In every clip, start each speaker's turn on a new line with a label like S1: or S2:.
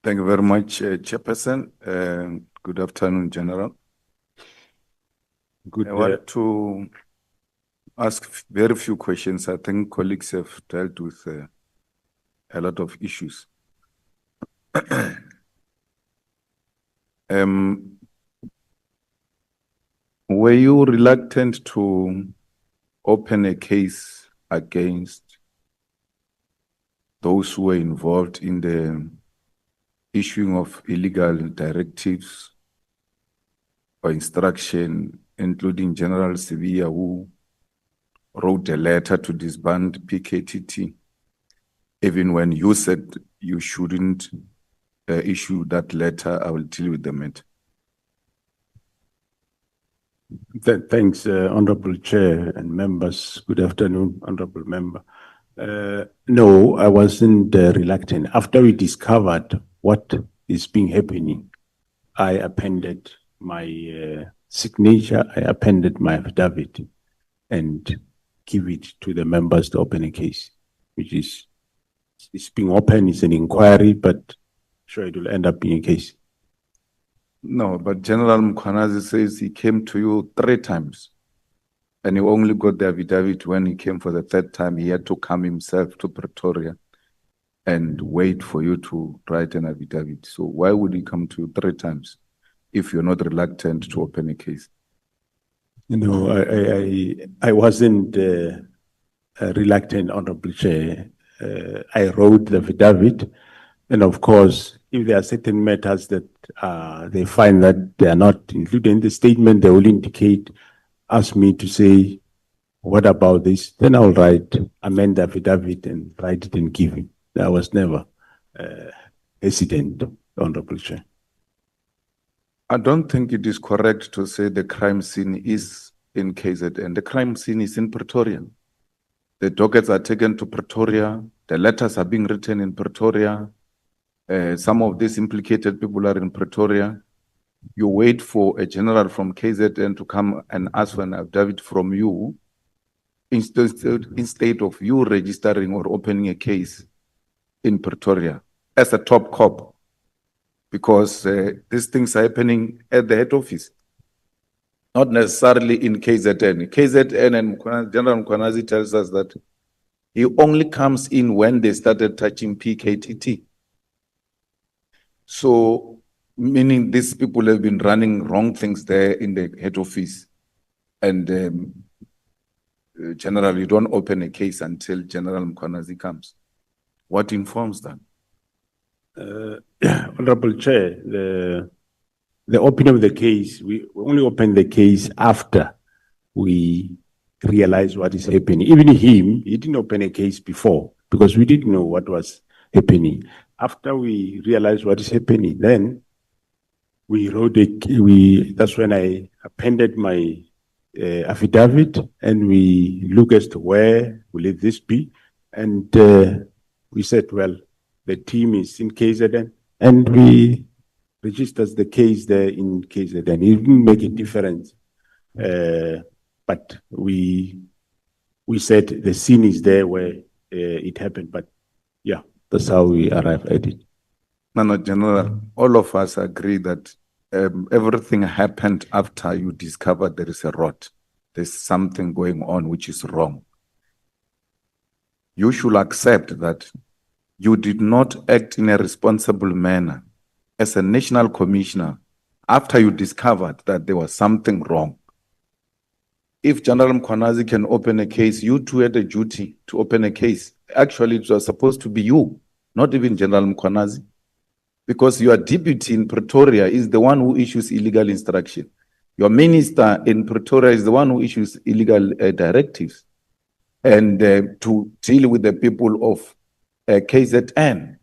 S1: Thank you very much, Chairperson. Good afternoon, General. I want to ask very few questions. I think colleagues have dealt with a lot of issues. Were you reluctant to open a case against those who were involved in the issuing of illegal directives or instruction, including General Sevilla, who wrote a letter to disband PKTT, even when you said you shouldn't issue that letter? I will deal with the matter.
S2: Thanks, Honorable Chair and members. Good afternoon, Honorable Member. No, I wasn't reluctant. After we discovered what is being happening, I appended my signature, I appended my affidavit and give it to the members to open a case, which is it's being open, it's an inquiry, but sure it will end up being a case.
S1: No, but General Mkhwanazi says he came to you 3 times and he only got the affidavit when he came for the 3rd time. He had to come himself to Pretoria and wait for you to write an affidavit. So why would he come to you 3 times if you're not reluctant to open a case?
S2: You know, I wasn't reluctant, Honorable Chair. I wrote the affidavit, and of course, if there are certain matters that they find that they are not included in the statement, they will ask me to say, what about this? Then I'll amend the affidavit and write it and give it. I was never hesitant, Honorable Chair.
S1: I don't think it is correct to say the crime scene is in KZN. The crime scene is in Pretoria. The dockets are taken to Pretoria. The letters are being written in Pretoria. Some of these implicated people are in Pretoria. You wait for a general from KZN to come and ask for an affidavit from you instead of you registering or opening a case in Pretoria as a top cop, because these things are happening at the head office, not necessarily in KZN. KZN and General Mkhwanazi tells us that he only comes in when they started touching PKTT. So, meaning these people have been running wrong things there in the head office. And General, you don't open a case until General Mkhwanazi comes. What informs that?
S2: Honorable Chair, the opening of the case, we only opened the case after we realized what is happening. Even he didn't open a case before because we didn't know what was happening. After we realized what is happening, then we wrote that's when I appended my affidavit and we look as to where will this be. And we said, well, the team is in KZN and we registered the case there in KZN. It didn't make a difference. But we said the scene is there where it happened. But yeah, that's how we arrived at it.
S1: No, General, all of us agree that everything happened after you discovered there is a rot. There's something going on which is wrong. You should accept that you did not act in a responsible manner as a national commissioner after you discovered that there was something wrong. If General Mkhwanazi can open a case, you too had a duty to open a case. Actually, it was supposed to be you, not even General Mkhwanazi, because your deputy in Pretoria is the one who issues illegal instruction. Your minister in Pretoria is the one who issues illegal directives and to deal with the people of KZN.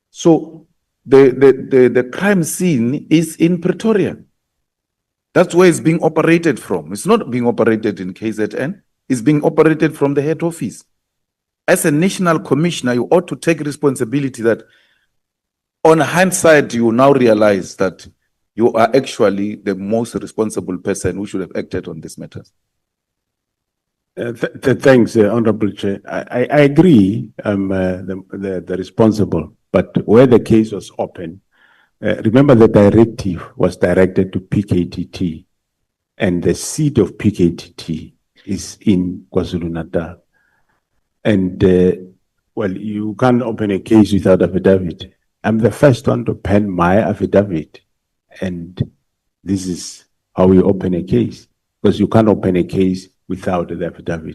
S1: So the crime scene is in Pretoria. That's where it's being operated from. It's not being operated in KZN. It's being operated from the head office. As a national commissioner, you ought to take responsibility that on hindsight, you now realize that you are actually the most responsible person who should have acted on these matters.
S2: Thanks, Honorable Chair. I agree I'm the responsible But where the case was open, remember the directive was directed to PKTT, and the seat of PKTT is in KwaZulu-Natal. And, well, you can't open a case without affidavit. I'm the first one to pen my affidavit, and this is how we open a case, because you can't open a case without the affidavit.